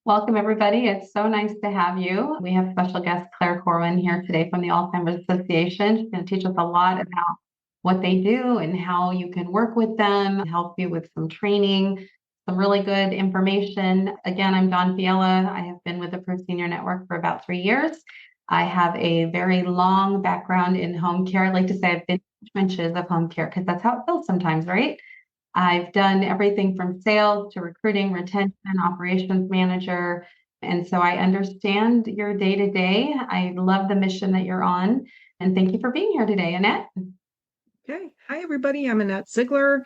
Welcome, everybody. It's so nice to have you. We have special guest Claire Corwin here today from the Alzheimer's Association. She's going to teach us a lot about what they do and how you can work with them, help you with some training, some really good information. Again, I'm Dawn Fiella. I have been with the Proof Senior Network for about 3 years. I have a very long background in home care. I like to say I've been in the trenches of home care because that's how it feels sometimes, right? I've done everything from sales to recruiting, retention, operations manager. And so I understand your day to day. I love the mission that you're on. And thank you for being here today, Annette. Okay. Hi, everybody. I'm Annette Ziegler.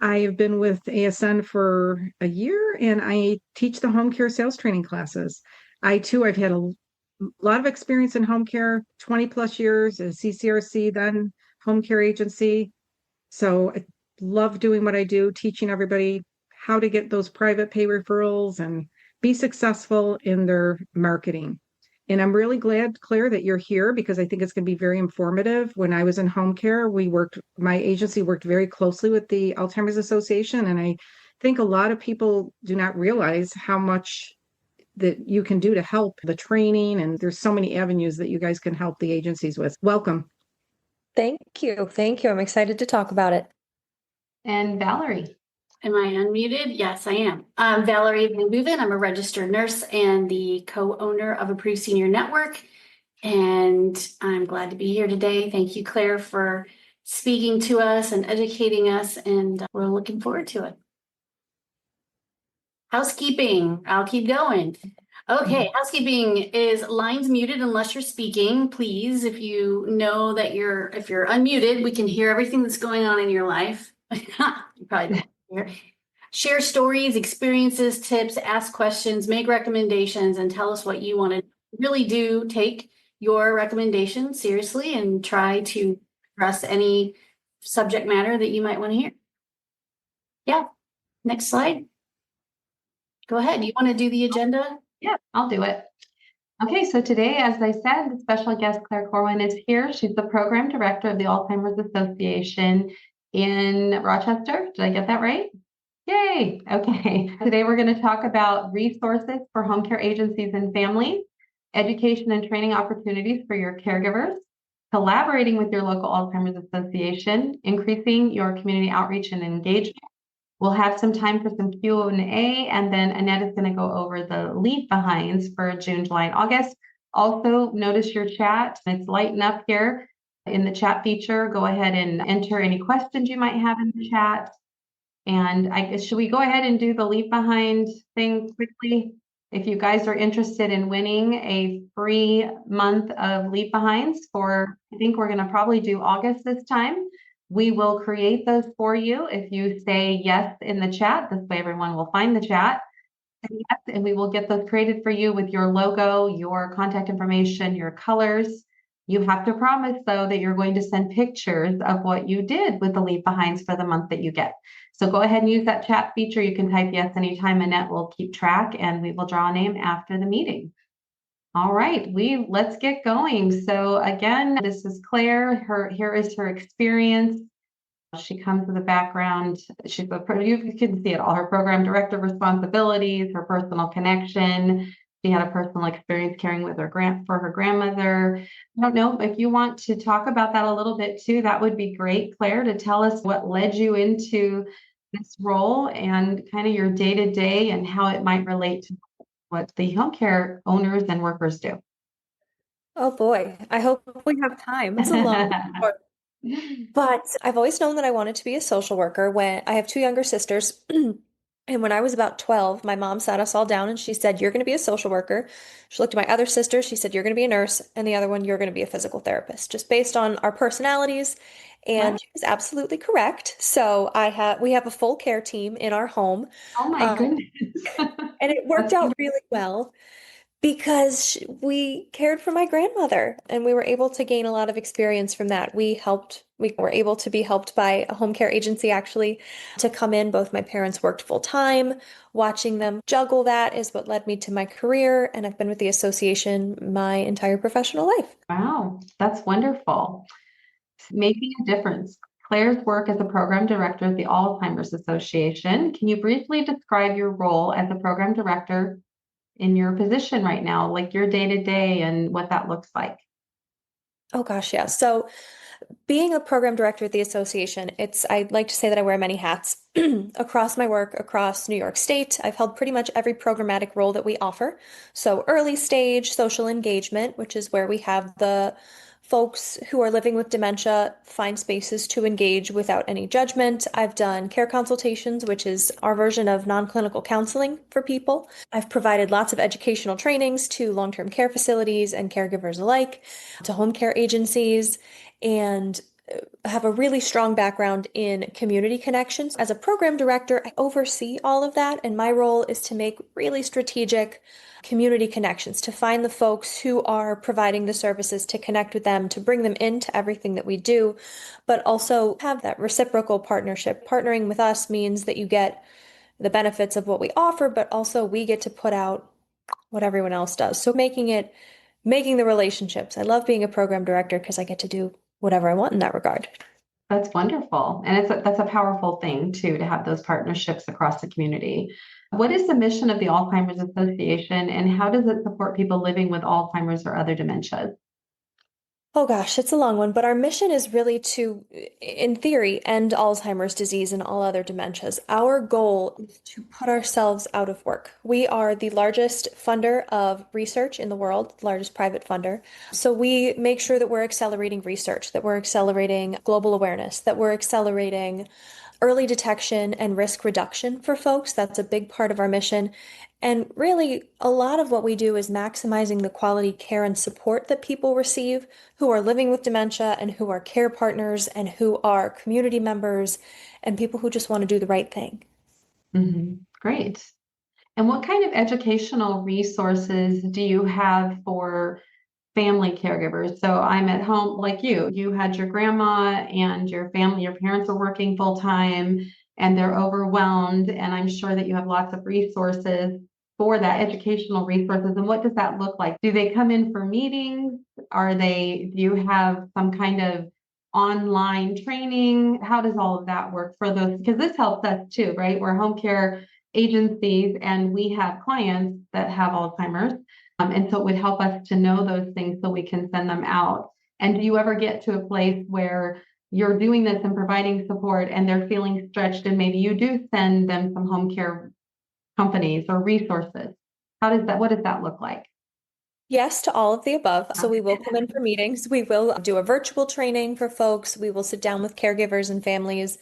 I have been with ASN for a year and I teach the home care sales training classes. I've had a lot of experience in home care, 20 plus years at CCRC, then home care agency. So I love doing what I do, teaching everybody how to get those private pay referrals and be successful in their marketing. And I'm really glad, Claire, that you're here because I think it's going to be very informative. When I was in home care, my agency worked very closely with the Alzheimer's Association. And I think a lot of people do not realize how much that you can do to help the training. And there's so many avenues that you guys can help the agencies with. Welcome. Thank you. Thank you. I'm excited to talk about it. And Valerie. Am I unmuted? Yes, I am. I'm Valerie Van Boeven. I'm a registered nurse and the co-owner of Approved Senior Network. And I'm glad to be here today. Thank you, Claire, for speaking to us and educating us. And we're looking forward to it. Housekeeping. I'll keep going. Okay, housekeeping is lines muted unless you're speaking. Please, if you know that if you're unmuted, we can hear everything that's going on in your life. You probably don't hear. Share stories, experiences, tips, ask questions, make recommendations, and tell us what you want to really do. Take your recommendations seriously and try to address any subject matter that you might want to hear. Yeah, next slide. Go ahead. You want to do the agenda? Yeah, I'll do it. Okay, so today, as I said, the special guest Claire Corwin is here. She's the program director of the Alzheimer's Association in Rochester. Did I get that right? Yay! Okay, today we're going to talk about resources for home care agencies and families, education and training opportunities for your caregivers, collaborating with your local Alzheimer's Association, increasing your community outreach and engagement. We'll have some time for some Q&A, and then Annette is going to go over the leave behinds for June, July, and August. Also, notice your chat. It's lighting up here in the chat feature. Go ahead and enter any questions you might have in the chat. And I guess, should we go ahead and do the leave behind thing quickly? If you guys are interested in winning a free month of leave behinds I think we're going to probably do August this time. We will create those for you if you say yes in the chat. This way everyone will find the chat. And yes, and we will get those created for you with your logo, your contact information, your colors. You have to promise, though, that you're going to send pictures of what you did with the leave behinds for the month that you get. So go ahead and use that chat feature. You can type yes anytime. Annette will keep track and we will draw a name after the meeting. All right, let's get going. So again, this is Claire. Here is her experience. She comes with a background. You can see it all. Her program director responsibilities, her personal connection. She had a personal experience caring with her grandmother. I don't know if you want to talk about that a little bit too. That would be great, Claire, to tell us what led you into this role and kind of your day-to-day and how it might relate to what the home care owners and workers do. Oh boy, I hope we have time. It's a long report. But I've always known that I wanted to be a social worker. When I have two younger sisters, and when I was about 12, my mom sat us all down and she said, "You're going to be a social worker." She looked at my other sister, she said, "You're going to be a nurse," and the other one, "You're going to be a physical therapist," just based on our personalities. And she was absolutely correct. So we have a full care team in our home. Oh my goodness. And it worked out really well because we cared for my grandmother and we were able to gain a lot of experience from that. We were able to be helped by a home care agency actually to come in. Both my parents worked full time. Watching them juggle that is what led me to my career. And I've been with the association my entire professional life. Wow, that's wonderful. Making a difference. Claire's work as a program director at the Alzheimer's Association. Can you briefly describe your role as a program director in your position right now, like your day to day and what that looks like? Oh gosh, yeah. So being a program director at the association, I like to say that I wear many hats across my work across New York State. I've held pretty much every programmatic role that we offer. So early stage social engagement, which is where we have the folks who are living with dementia find spaces to engage without any judgment. I've done care consultations, which is our version of non-clinical counseling for people. I've provided lots of educational trainings to long-term care facilities and caregivers alike, to home care agencies, and have a really strong background in community connections. As a program director, I oversee all of that, and my role is to make really strategic community connections, to find the folks who are providing the services, to connect with them, to bring them into everything that we do, but also have that reciprocal partnership. Partnering with us means that you get the benefits of what we offer, but also we get to put out what everyone else does. So making the relationships. I love being a program director because I get to do whatever I want in that regard. That's wonderful. And that's a powerful thing too, to have those partnerships across the community. What is the mission of the Alzheimer's Association, and how does it support people living with Alzheimer's or other dementias? Oh gosh, it's a long one, but our mission is really to, in theory, end Alzheimer's disease and all other dementias. Our goal is to put ourselves out of work. We are the largest funder of research in the world, largest private funder. So we make sure that we're accelerating research, that we're accelerating global awareness, that we're accelerating early detection and risk reduction for folks. That's a big part of our mission. And really, a lot of what we do is maximizing the quality care and support that people receive who are living with dementia and who are care partners and who are community members and people who just want to do the right thing. Great. And what kind of educational resources do you have for family caregivers? So I'm at home like you had your grandma and your family, your parents are working full time and they're overwhelmed. And I'm sure that you have lots of resources for that, educational resources. And what does that look like? Do they come in for meetings? Do you have some kind of online training? How does all of that work for those? Because this helps us too, right? We're home care agencies and we have clients that have Alzheimer's. And so it would help us to know those things so we can send them out. And do you ever get to a place where you're doing this and providing support and they're feeling stretched and maybe you do send them some home care companies or resources? What does that look like? Yes to all of the above. So we will come in for meetings. We will do a virtual training for folks. We will sit down with caregivers and families.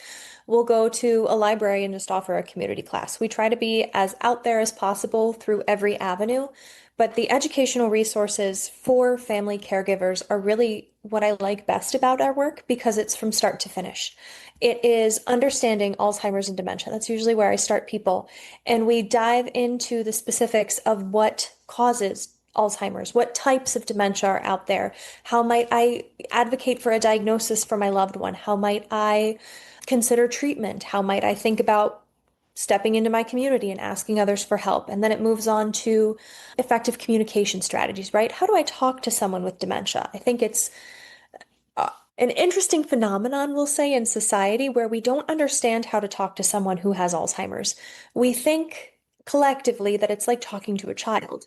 We'll go to a library and just offer a community class. We try to be as out there as possible through every avenue, but the educational resources for family caregivers are really what I like best about our work because it's from start to finish. It is understanding Alzheimer's and dementia. That's usually where I start people. And we dive into the specifics of what causes Alzheimer's, what types of dementia are out there? How might I advocate for a diagnosis for my loved one? How might I consider treatment? How might I think about stepping into my community and asking others for help? And then it moves on to effective communication strategies, right? How do I talk to someone with dementia? I think it's an interesting phenomenon, we'll say, in society where we don't understand how to talk to someone who has Alzheimer's. We think collectively that it's like talking to a child.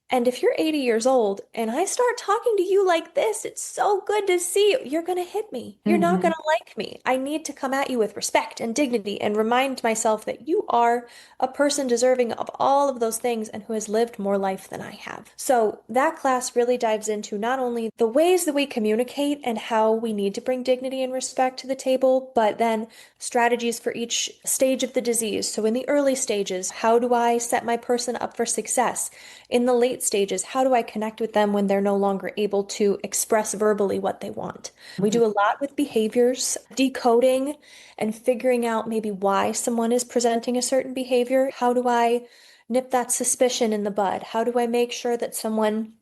And if you're 80 years old and I start talking to you like this, it's so good to see you. You're going to hit me. You're not going to like me. I need to come at you with respect and dignity and remind myself that you are a person deserving of all of those things and who has lived more life than I have. So that class really dives into not only the ways that we communicate and how we need to bring dignity and respect to the table, but then strategies for each stage of the disease. So in the early stages, how do I set my person up for success? In the late stages, how do I connect with them when they're no longer able to express verbally what they want? We do a lot with behaviors, decoding and figuring out maybe why someone is presenting a certain behavior. How do I nip that suspicion in the bud? How do I make sure that someone,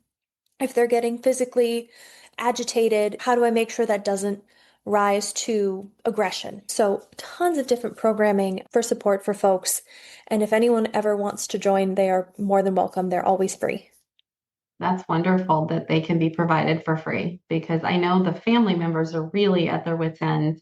if they're getting physically agitated, how do I make sure that doesn't rise to aggression? So tons of different programming for support for folks. And if anyone ever wants to join, they are more than welcome. They're always free. That's wonderful that they can be provided for free because I know the family members are really at their wits' end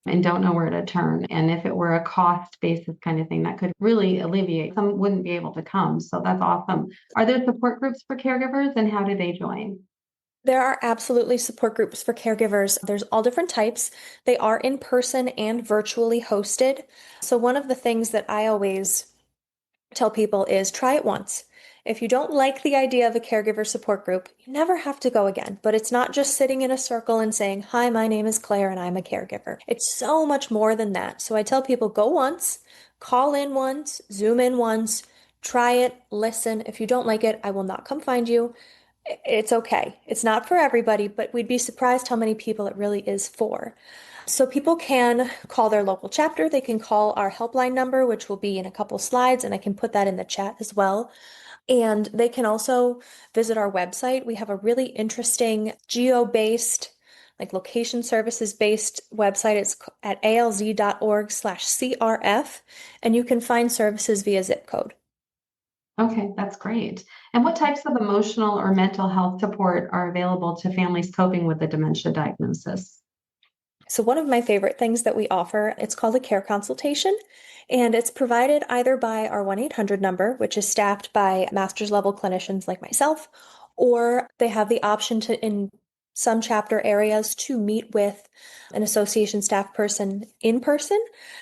and don't know where to turn. And if it were a cost basis kind of thing, that could really alleviate. Some wouldn't be able to come. So that's awesome. Are there support groups for caregivers, and how do they join? There are absolutely support groups for caregivers. There's all different types. They are in person and virtually hosted. So, one of the things that I always tell people is try it once. If you don't like the idea of a caregiver support group, you never have to go again. But it's not just sitting in a circle and saying, "Hi, my name is Claire and I'm a caregiver." It's so much more than that. So, I tell people go once, call in once, Zoom in once, try it, listen. If you don't like it, I will not come find you. It's okay. It's not for everybody, but we'd be surprised how many people it really is for. So people can call their local chapter. They can call our helpline number, which will be in a couple slides, and I can put that in the chat as well. And they can also visit our website. We have a really interesting geo-based, like location services based website. It's at alz.org/CRF, and you can find services via zip code. Okay, that's great. And what types of emotional or mental health support are available to families coping with a dementia diagnosis? So one of my favorite things that we offer, it's called a care consultation, and it's provided either by our 1-800 number, which is staffed by master's level clinicians like myself, or they have the option to, in some chapter areas, to meet with an association staff person in person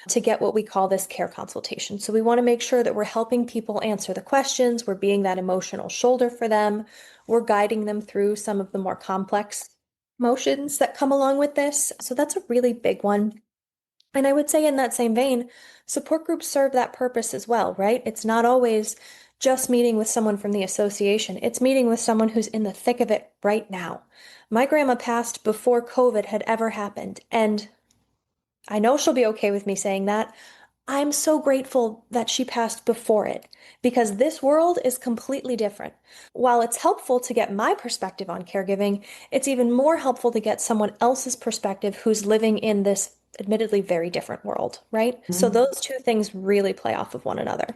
to get what we call this care consultation. So we want to make sure that we're helping people answer the questions, we're being that emotional shoulder for them, we're guiding them through some of the more complex emotions that come along with this. So that's a really big one. And I would say, in that same vein, support groups serve that purpose as well, right? It's not always just meeting with someone from the association, it's meeting with someone who's in the thick of it right now. My grandma passed before COVID had ever happened, and I know she'll be okay with me saying that. I'm so grateful that she passed before it, because this world is completely different. While it's helpful to get my perspective on caregiving, it's even more helpful to get someone else's perspective who's living in this admittedly very different world, right? So those two things really play off of one another.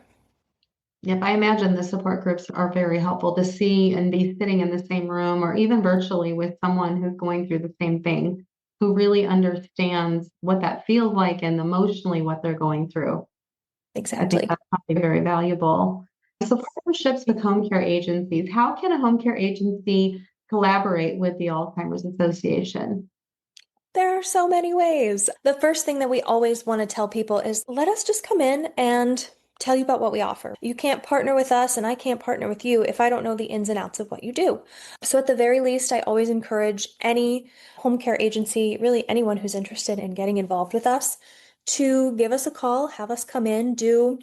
Yep, I imagine the support groups are very helpful to see and be sitting in the same room or even virtually with someone who's going through the same thing, who really understands what that feels like and emotionally what they're going through. I Exactly. think that's probably very valuable. So partnerships with home care agencies, how can a home care agency collaborate with the Alzheimer's Association? There are so many ways. The first thing that we always want to tell people is let us just come in and tell you about what we offer. You can't partner with us, and I can't partner with you if I don't know the ins and outs of what you do. So, at the very least, I always encourage any home care agency, really anyone who's interested in getting involved with us, to give us a call, have us come in, do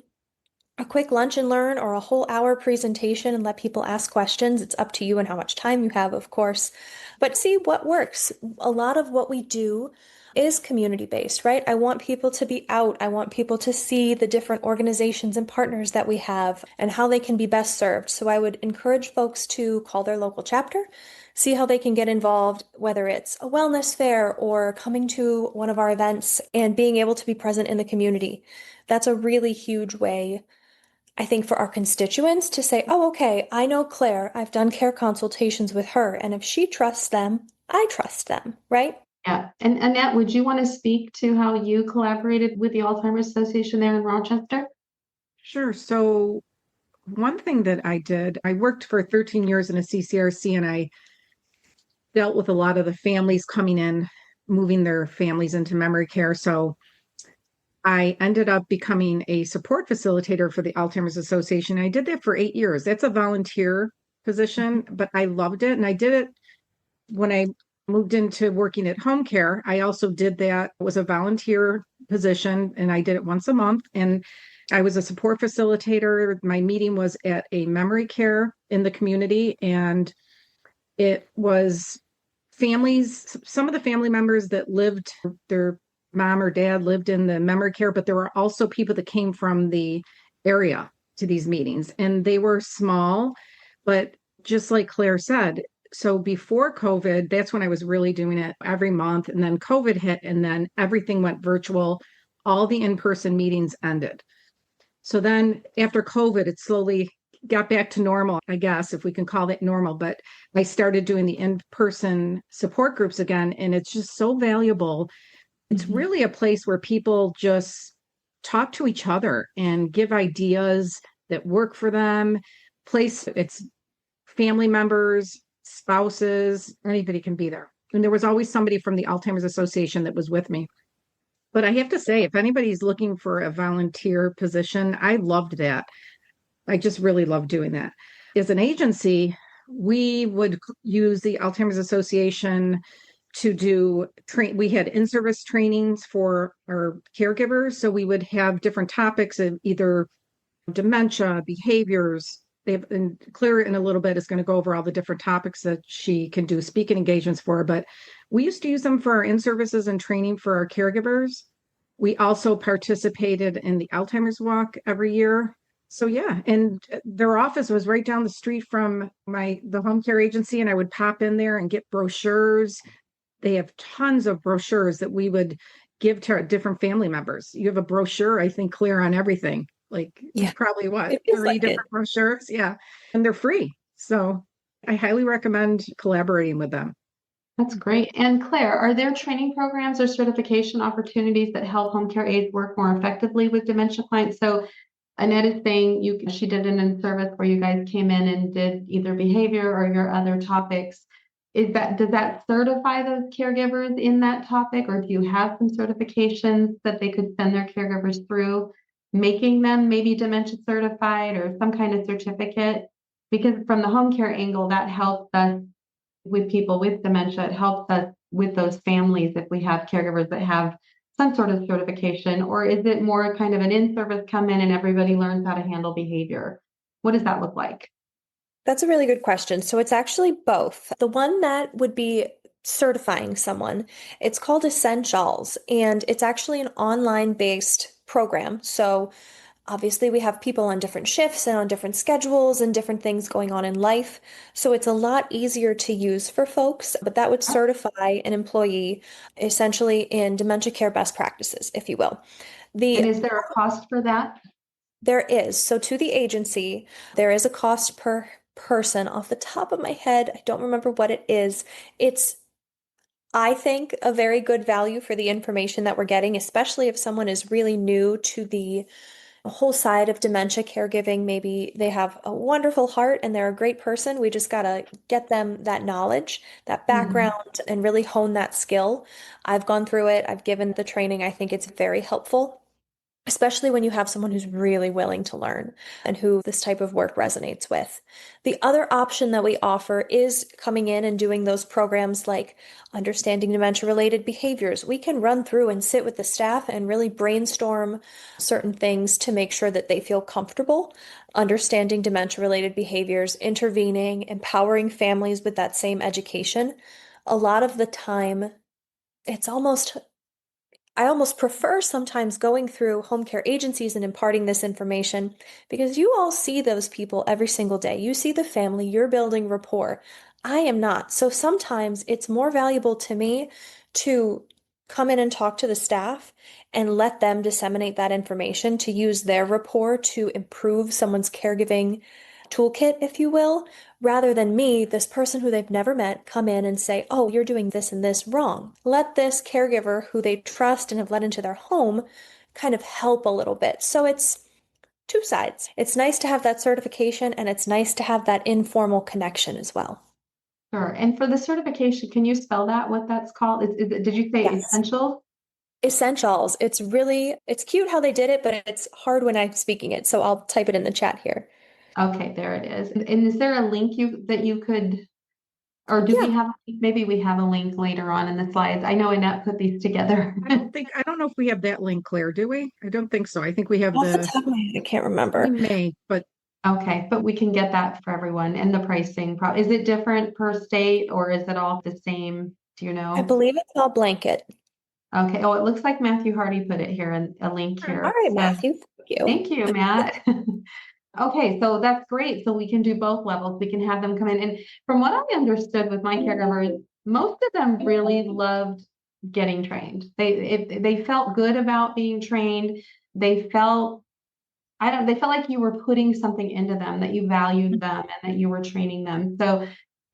a quick lunch and learn or a whole hour presentation and let people ask questions. It's up to you and how much time you have, of course, but see what works. A lot of what we do is community based, right? I want people to be out. I want people to see the different organizations and partners that we have and how they can be best served. So I would encourage folks to call their local chapter, see how they can get involved, whether it's a wellness fair or coming to one of our events and being able to be present in the community. That's a really huge way, I think, for our constituents to say, oh, okay, I know Claire, I've done care consultations with her, and if she trusts them, I trust them, right? Yeah. And Annette, would you want to speak to how you collaborated with the Alzheimer's Association there in Rochester? Sure. So one thing that I did, I worked for 13 years in a CCRC, and I dealt with a lot of the families coming in, moving their families into memory care. So I ended up becoming a support facilitator for the Alzheimer's Association. I did that for 8 years. That's a volunteer position, but I loved it. And I did it when I moved into working at home care. I also did that. It was a volunteer position, and I did it once a month. And I was a support facilitator. My meeting was at a memory care in the community, and it was families, some of the family members that lived, their mom or dad lived in the memory care, but there were also people that came from the area to these meetings, and they were small, but just like Claire said, so before COVID, that's when I was really doing it every month. And then COVID hit, and then everything went virtual. All the in-person meetings ended. So then after COVID, it slowly got back to normal, I guess, if we can call it normal. But I started doing the in-person support groups again, and it's just so valuable It's Mhm. really a place where people just talk to each other and give ideas that work for them. It's family members, spouses, anybody can be there. And there was always somebody from the Alzheimer's Association that was with me. But I have to say, if anybody's looking for a volunteer position, I loved that. I just really loved doing that. As an agency, we would use the Alzheimer's Association to do we had in-service trainings for our caregivers. So we would have different topics of either dementia, behaviors. And Claire in a little bit is going to go over all the different topics that she can do speaking engagements for, but we used to use them for our in-services and training for our caregivers. We also participated in the Alzheimer's Walk every year. So yeah, and their office was right down the street from the home care agency, and I would pop in there and get brochures. They have tons of brochures that we would give to our different family members. You have a brochure, I think, Claire, on everything. Like Yeah, probably what, it feels 30 like it. different brochures. Yeah. And they're free. So I highly recommend collaborating with them. That's great. And Claire, are there training programs or certification opportunities that help home care aides work more effectively with dementia clients? So Annette is saying she did an in-service where you guys came in and did either behavior or your other topics. Does that certify those caregivers in that topic, or do you have some certifications that they could send their caregivers through, making them maybe dementia certified or some kind of certificate? Because from the home care angle, that helps us with people with dementia. It helps us with those families if we have caregivers that have some sort of certification, or is it more kind of an in-service come in and everybody learns how to handle behavior? What does that look like? That's a really good question. So it's actually both. The one that would be certifying someone, it's called Essentials, and it's actually an online based program. So obviously, we have people on different shifts and on different schedules and different things going on in life. So it's a lot easier to use for folks, but that would certify an employee essentially in dementia care best practices, if you will. And is there a cost for that? There is. So to the agency, there is a cost per person. Off the top of my head, I don't remember what it is. It's, I think, a very good value for the information that we're getting, especially if someone is really new to the whole side of dementia caregiving. Maybe they have a wonderful heart and they're a great person. We just got to get them that knowledge, that background, and really hone that skill. I've gone through it. I've given the training. I think it's very helpful, especially when you have someone who's really willing to learn and who this type of work resonates with. The other option that we offer is coming in and doing those programs like understanding dementia-related behaviors. We can run through and sit with the staff and really brainstorm certain things to make sure that they feel comfortable understanding dementia-related behaviors, intervening, empowering families with that same education. A lot of the time, I almost prefer sometimes going through home care agencies and imparting this information because you all see those people every single day. You see the family, you're building rapport. I am not. So sometimes it's more valuable to me to come in and talk to the staff and let them disseminate that information to use their rapport to improve someone's caregiving toolkit, if you will, rather than me, this person who they've never met, come in and say, oh, you're doing this and this wrong. Let this caregiver who they trust and have let into their home kind of help a little bit. So it's two sides. It's nice to have that certification and it's nice to have that informal connection as well. Sure. And for the certification, can you spell that, what that's called? Did you say Yes. essential? Essentials. It's cute how they did it, but it's hard when I'm speaking it. So I'll type it in the chat here. Okay, there it is. And is there a link that you could, or do we Yeah. have, maybe we have a link later on in the slides. I know Annette put these together. I don't know if we have that link, Claire, do we? I don't think so. I think we have Off the top of my head, I can't remember. we may, but Okay, but we can get that for everyone. And the pricing, is it different per state or is it all the same? Do you know? I believe it's all blanket. Okay. Oh, it looks like Matthew Hardy put it here in a link here. All right, So, Matthew. Thank you. thank you, Matt. Okay, so that's great. So we can do both levels. We can have them come in. And from what I understood with my caregivers, most of them really loved getting trained. They felt good about being trained. They felt like you were putting something into them, that you valued them and that you were training them. So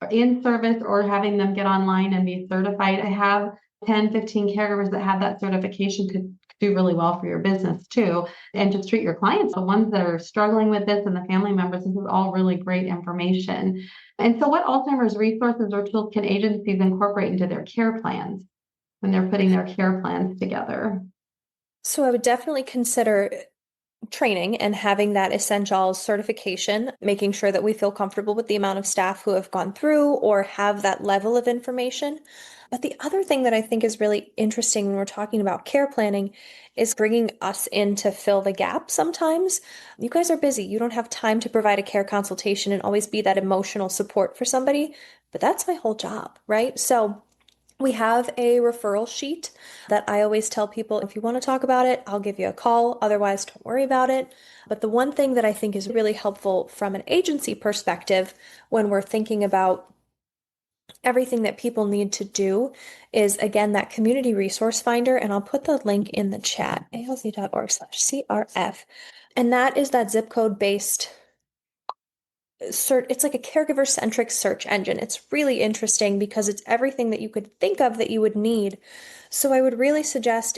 in service or having them get online and be certified, I have 10, 15 caregivers that have that certification could do really well for your business too, and just treat your clients, the ones that are struggling with this and the family members. This is all really great information. And so what Alzheimer's resources or tools can agencies incorporate into their care plans when they're putting their care plans together? So I would definitely consider training and having that essentials certification, making sure that we feel comfortable with the amount of staff who have gone through or have that level of information. But the other thing that I think is really interesting when we're talking about care planning is bringing us in to fill the gap sometimes. You guys are busy. You don't have time to provide a care consultation and always be that emotional support for somebody, but that's my whole job, right? So we have a referral sheet that I always tell people, if you want to talk about it, I'll give you a call. Otherwise, don't worry about it. But the one thing that I think is really helpful from an agency perspective when we're thinking about everything that people need to do is, again, that community resource finder. And I'll put the link in the chat, alz.org/CRF. And that is that zip code based search. It's like a caregiver centric search engine. It's really interesting because it's everything that you could think of that you would need. So I would really suggest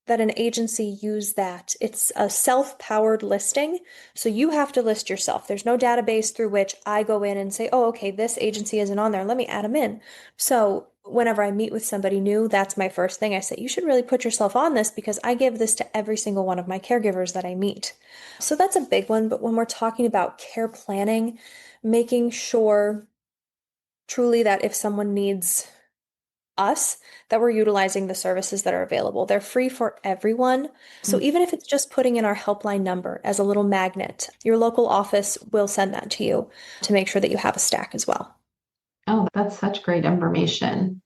that an agency use that. It's a self-powered listing. So you have to list yourself. There's no database through which I go in and say, oh, okay, this agency isn't on there. Let me add them in. So whenever I meet with somebody new, that's my first thing. I say, you should really put yourself on this because I give this to every single one of my caregivers that I meet. So that's a big one. But when we're talking about care planning, making sure truly that if someone needs us, that we're utilizing the services that are available. They're free for everyone. So even if it's just putting in our helpline number as a little magnet, your local office will send that to you to make sure that you have a stack as well. Oh, that's such great information.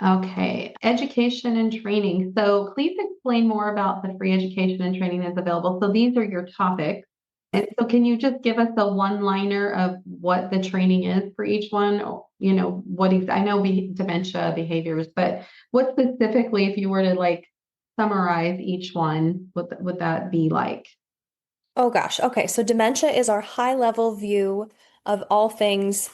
Okay, education and training. So please explain more about the free education and training that's available. So these are your topics. And so can you just give us a one-liner of what the training is for each one? You know, I know dementia behaviors, but what specifically, if you were to like summarize each one, what would that be like? Oh gosh. Okay. So dementia is our high level view of all things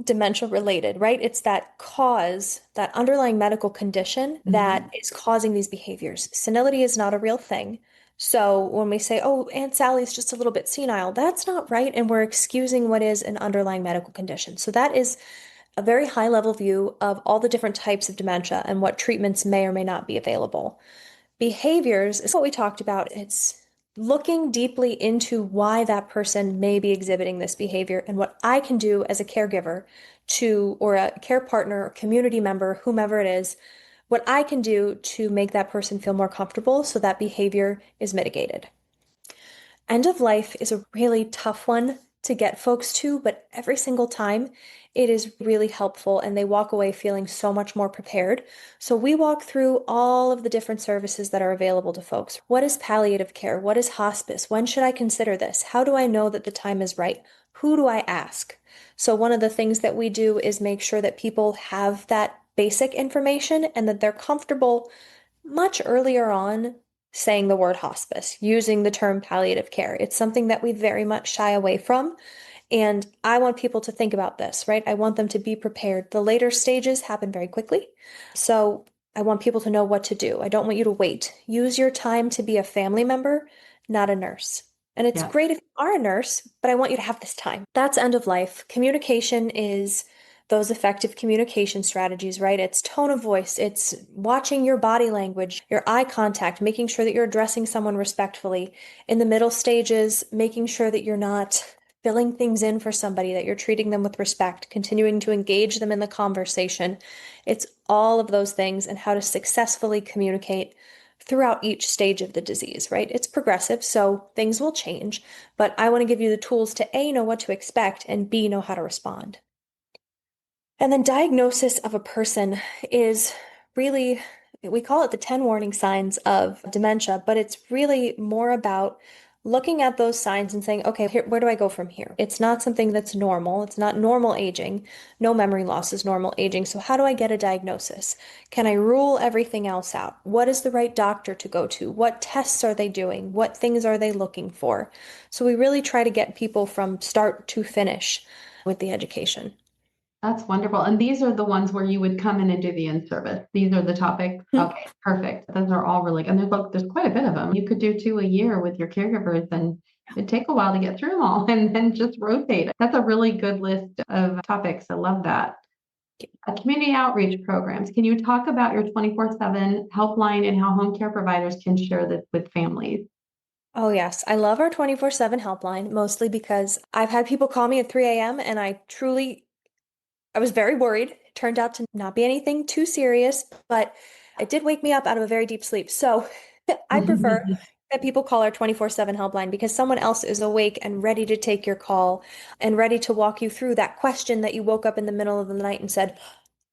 dementia related, right? It's that cause, that underlying medical condition that is causing these behaviors. Senility is not a real thing. So when we say, oh, Aunt Sally's just a little bit senile, that's not right. And we're excusing what is an underlying medical condition. So that is a very high level view of all the different types of dementia and what treatments may or may not be available. Behaviors is what we talked about. It's looking deeply into why that person may be exhibiting this behavior and what I can do as a caregiver or a care partner, or community member, whomever it is, what I can do to make that person feel more comfortable so that behavior is mitigated. End of life is a really tough one to get folks to, but every single time it is really helpful and they walk away feeling so much more prepared. So we walk through all of the different services that are available to folks. What is palliative care? What is hospice? When should I consider this? How do I know that the time is right? Who do I ask? So one of the things that we do is make sure that people have that basic information and that they're comfortable much earlier on saying the word hospice, using the term palliative care. It's something that we very much shy away from. And I want people to think about this, right? I want them to be prepared. The later stages happen very quickly. So I want people to know what to do. I don't want you to wait. Use your time to be a family member, not a nurse. And it's great if you are a nurse, but I want you to have this time. That's end of life. Communication is those effective communication strategies, right? It's tone of voice, it's watching your body language, your eye contact, making sure that you're addressing someone respectfully. In the middle stages, making sure that you're not filling things in for somebody, that you're treating them with respect, continuing to engage them in the conversation. It's all of those things and how to successfully communicate throughout each stage of the disease, right? It's progressive, so things will change, but I want to give you the tools to A, know what to expect, and B, know how to respond. And then diagnosis of a person is really, we call it the 10 warning signs of dementia, but it's really more about looking at those signs and saying, okay, where do I go from here? It's not something that's normal. It's not normal aging. No memory loss is normal aging. So how do I get a diagnosis? Can I rule everything else out? What is the right doctor to go to? What tests are they doing? What things are they looking for? So we really try to get people from start to finish with the education. That's wonderful. And these are the ones where you would come in and do the in-service. These are the topics. Mhm. Okay, perfect. Those are all really, and there's quite a bit of them. You could do 2 a year with your caregivers, and it'd take a while to get through them all and then just rotate. That's a really good list of topics. I love that. Community outreach programs. Can you talk about your 24/7 helpline and how home care providers can share this with families? Oh, yes. I love our 24/7 helpline, mostly because I've had people call me at 3 a.m. and I was very worried. It turned out to not be anything too serious, but it did wake me up out of a very deep sleep. So I prefer that people call our 24/7 helpline because someone else is awake and ready to take your call and ready to walk you through that question that you woke up in the middle of the night and said,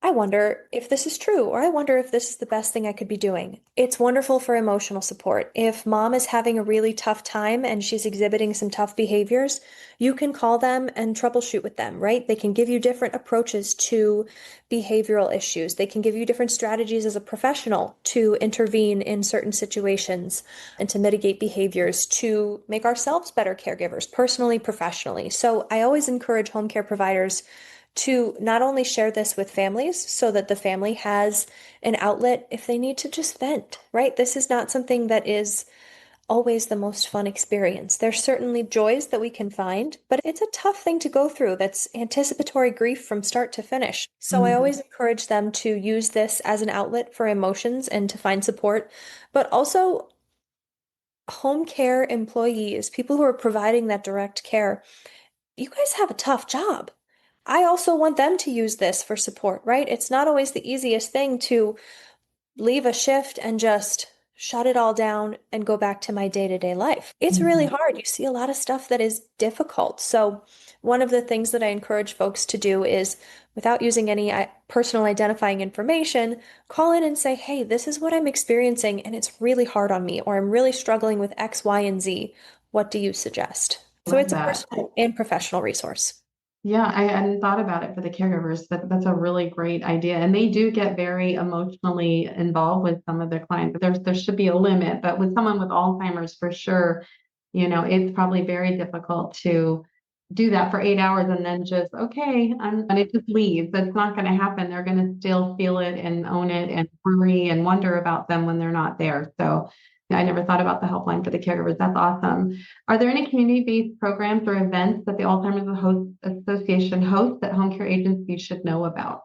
I wonder if this is true, or I wonder if this is the best thing I could be doing. It's wonderful for emotional support. If mom is having a really tough time and she's exhibiting some tough behaviors, you can call them and troubleshoot with them, right? They can give you different approaches to behavioral issues. They can give you different strategies as a professional to intervene in certain situations and to mitigate behaviors to make ourselves better caregivers, personally, professionally. So I always encourage home care providers to not only share this with families so that the family has an outlet if they need to just vent, right? This is not something that is always the most fun experience. There's certainly joys that we can find, but it's a tough thing to go through. That's anticipatory grief from start to finish. So I always encourage them to use this as an outlet for emotions and to find support, but also home care employees, people who are providing that direct care. You guys have a tough job. I also want them to use this for support, right? It's not always the easiest thing to leave a shift and just shut it all down and go back to my day-to-day life. It's really hard. You see a lot of stuff that is difficult. So, one of the things that I encourage folks to do is, without using any personal identifying information, call in and say, hey, this is what I'm experiencing and it's really hard on me, or I'm really struggling with X, Y, and Z. What do you suggest? So, Love it's a that. personal and professional resource. Yeah, I hadn't thought about it for the caregivers, but that's a really great idea. And they do get very emotionally involved with some of their clients. There should be a limit, but with someone with Alzheimer's, for sure, it's probably very difficult to do that for 8 hours and then just, okay, and it just leaves. That's not going to happen. They're going to still feel it and own it and worry and wonder about them when they're not there. So I never thought about the helpline for the caregivers. That's awesome. Are there any community-based programs or events that the Alzheimer's Association hosts that home care agencies should know about?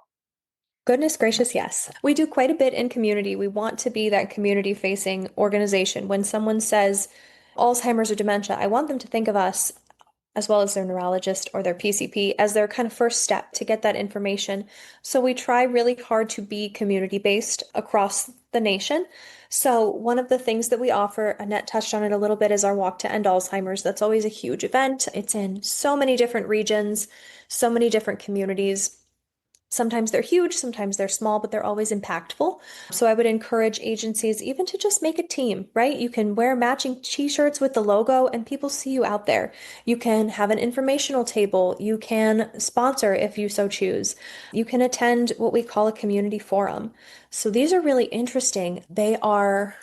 Goodness gracious, yes. We do quite a bit in community. We want to be that community-facing organization. When someone says Alzheimer's or dementia, I want them to think of us, as well as their neurologist or their PCP, as their kind of first step to get that information. So we try really hard to be community-based across the nation. So one of the things that we offer, Annette touched on it a little bit, is our Walk to End Alzheimer's. That's always a huge event. It's in so many different regions, so many different communities. Sometimes they're huge, sometimes they're small, but they're always impactful. So I would encourage agencies even to just make a team, right? You can wear matching t-shirts with the logo and people see you out there. You can have an informational table. You can sponsor if you so choose. You can attend what we call a community forum. So these are really interesting. They are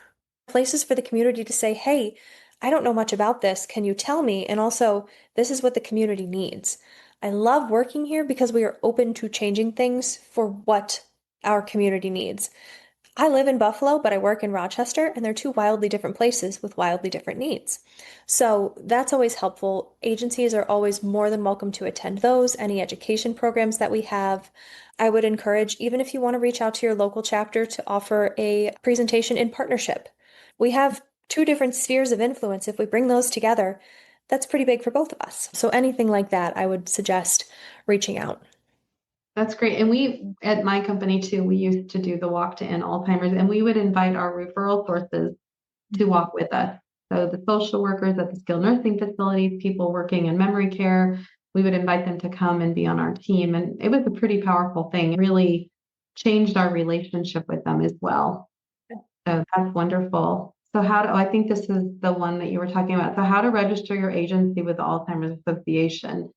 places for the community to say, hey, I don't know much about this. Can you tell me? And also, this is what the community needs. I love working here because we are open to changing things for what our community needs. I live in Buffalo, but I work in Rochester, and they're two wildly different places with wildly different needs. So that's always helpful. Agencies are always more than welcome to attend those, any education programs that we have. I would encourage, even if you want to reach out to your local chapter, to offer a presentation in partnership. We have two different spheres of influence. If we bring those together, that's pretty big for both of us. So anything like that, I would suggest reaching out. That's great. And we, at my company too, we used to do the Walk to End Alzheimer's, and we would invite our referral sources to walk with us. So the social workers at the skilled nursing facilities, people working in memory care, we would invite them to come and be on our team. And it was a pretty powerful thing. It really changed our relationship with them as well. So that's wonderful. So I think this is the one that you were talking about. So how to register your agency with the Alzheimer's Association.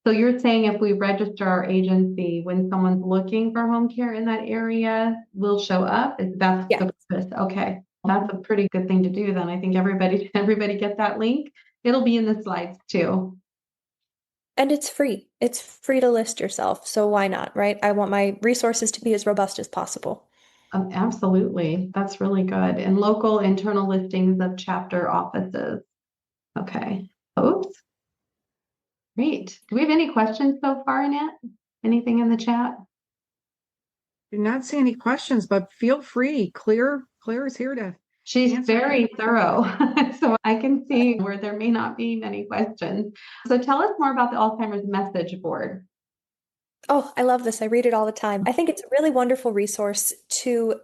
So you're saying if we register our agency, when someone's looking for home care in that area, we'll show up? That's Yeah. the purpose. Okay. That's a pretty good thing to do then. I think everybody get that link. It'll be in the slides too. And it's free. It's free to list yourself. So why not, right? I want my resources to be as robust as possible. Absolutely. That's really good. And local internal listings of chapter offices. Okay. Oops. Great. Do we have any questions so far, Annette? Anything in the chat? Do not see any questions, but feel free. Claire is here to She's answer. very thorough, so I can see where there may not be many questions. So tell us more about the Alzheimer's message board. Oh, I love this. I read it all the time. I think it's a really wonderful resource to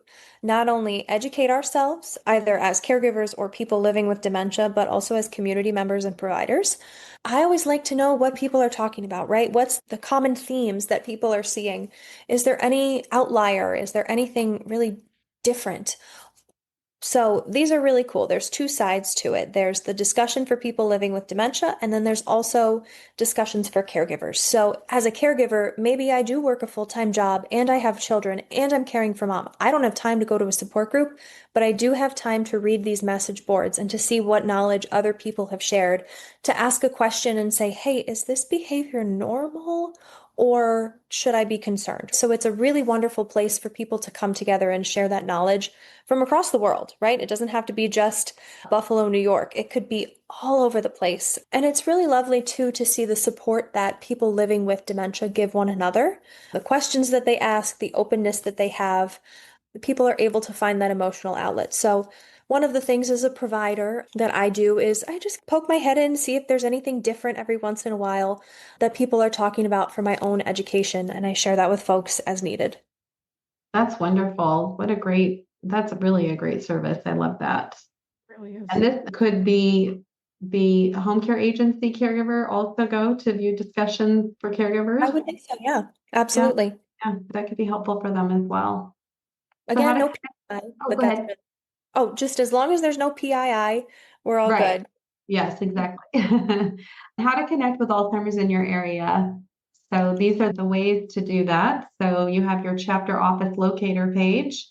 not only educate ourselves, either as caregivers or people living with dementia, but also as community members and providers. I always like to know what people are talking about, right? What's the common themes that people are seeing? Is there any outlier? Is there anything really different? So these are really cool. There's two sides to it. There's the discussion for people living with dementia, and then there's also discussions for caregivers. So as a caregiver, maybe I do work a full-time job and I have children and I'm caring for mom. I don't have time to go to a support group, but I do have time to read these message boards and to see what knowledge other people have shared, to ask a question and say, hey, is this behavior normal? Or should I be concerned? So it's a really wonderful place for people to come together and share that knowledge from across the world, right? It doesn't have to be just Buffalo, New York. It could be all over the place. And it's really lovely too to see the support that people living with dementia give one another, the questions that they ask, the openness that they have. People are able to find that emotional outlet. So one of the things as a provider that I do is I just poke my head in, see if there's anything different every once in a while that people are talking about for my own education, and I share that with folks as needed. That's wonderful. That's really a great service. I love that. It really is. And this could be the home care agency caregiver also go to view discussions for caregivers. I would think so, yeah, absolutely. Yeah, that could be helpful for them as well. Again, no PII, but go that's ahead. good. Oh, just as long as there's no PII, we're all Right. good. Yes, exactly. How to connect with Alzheimer's in your area. So these are the ways to do that. So you have your chapter office locator page.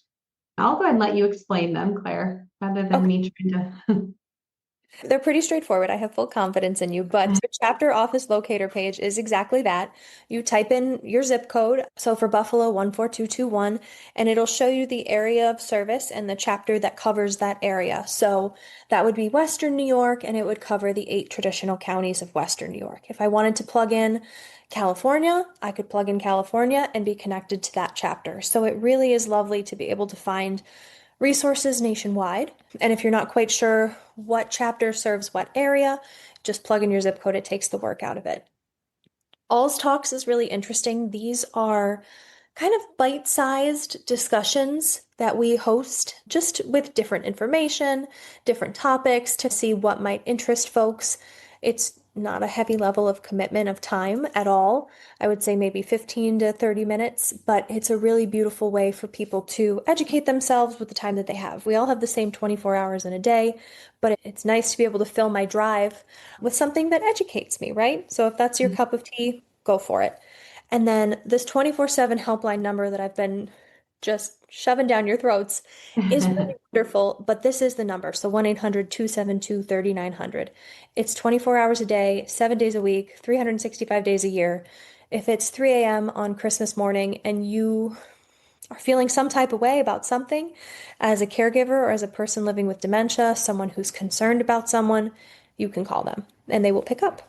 I'll go ahead and let you explain them, Claire, rather than Okay. me trying to. They're pretty straightforward. I have full confidence in you, but the chapter office locator page is exactly that. You type in your zip code, so for Buffalo 14221, and it'll show you the area of service and the chapter that covers that area. So that would be Western New York, and it would cover the 8 traditional counties of Western New York. If I wanted to plug in California, I could plug in California and be connected to that chapter. So it really is lovely to be able to find resources nationwide. And if you're not quite sure what chapter serves what area, just plug in your zip code. It takes the work out of it. All's Talks is really interesting. These are kind of bite-sized discussions that we host just with different information, different topics to see what might interest folks. It's not a heavy level of commitment of time at all. I would say maybe 15 to 30 minutes, but it's a really beautiful way for people to educate themselves with the time that they have. We all have the same 24 hours in a day, but it's nice to be able to fill my drive with something that educates me, right? So if that's your cup of tea, go for it. And then this 24/7 helpline number that I've been just shoving down your throats is really wonderful, but this is the number. So 1-800-272-3900. It's 24 hours a day, 7 days a week, 365 days a year. If it's 3 a.m. on Christmas morning and you are feeling some type of way about something, as a caregiver or as a person living with dementia, someone who's concerned about someone, you can call them and they will pick up.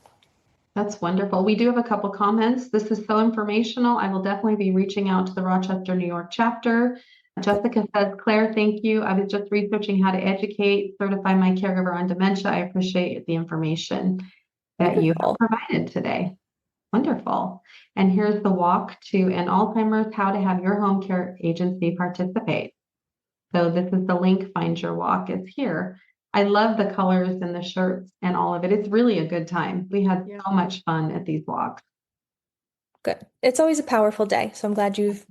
That's wonderful. We do have a couple comments. This is so informational. I will definitely be reaching out to the Rochester, New York chapter. Jessica says, Claire, thank you. I was just researching how to educate, certify my caregiver on dementia. I appreciate the information that you have provided today. Wonderful. And here's the walk to an Alzheimer's, how to have your home care agency participate. So this is the link, find your walk. It's here. I love the colors and the shirts and all of it. It's really a good time. We had so much fun at these walks. Good. It's always a powerful day, so I'm glad you've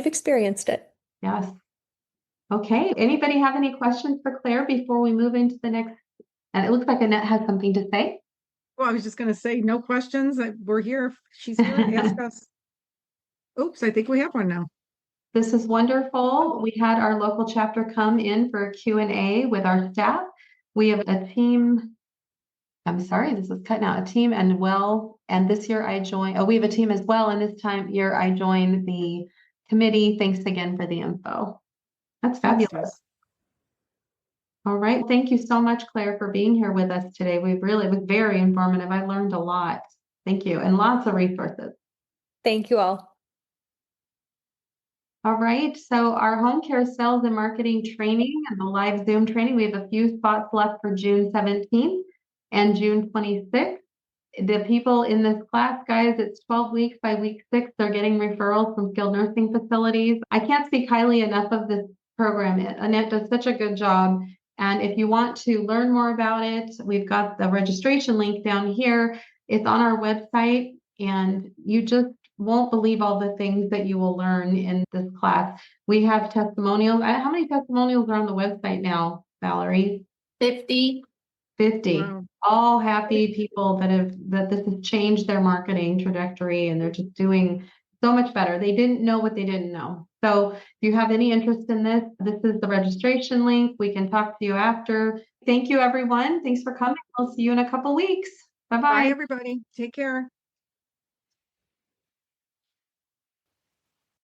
experienced it. Yes. Okay. Anybody have any questions for Claire before we move into the next? And it looks like Annette has something to say. Well, I was just going to say, no questions. We're here. She's here. Ask us. Oops, I think we have one now. This is wonderful. We had our local chapter come in for a Q&A with our staff. We have a team I'm sorry, this is cutting out. A team and this year I joined, we have a team as well. And this year I joined the committee. Thanks again for the info. That's fabulous. Thanks. All right. Thank you so much, Claire, for being here with us today. It was very informative. I learned a lot. Thank you. And lots of resources. Thank you all. All right. So our home care sales and marketing training and the live Zoom training, we have a few spots left for June 17th and June 26th. The people in this class, guys, it's 12 weeks. By week 6, they're getting referrals from skilled nursing facilities. I can't speak highly enough of this program. Annette does such a good job. And if you want to learn more about it, we've got the registration link down here. It's on our website, and you just won't believe all the things that you will learn in this class. We have testimonials. How many testimonials are on the website now, Valerie? 50. 50. Wow. All happy people that this has changed their marketing trajectory, and they're just doing so much better. They didn't know what they didn't know. So if you have any interest in this, this is the registration link. We can talk to you after. Thank you, everyone. Thanks for coming. We'll see you in a couple weeks. Bye-bye. Bye, everybody. Take care.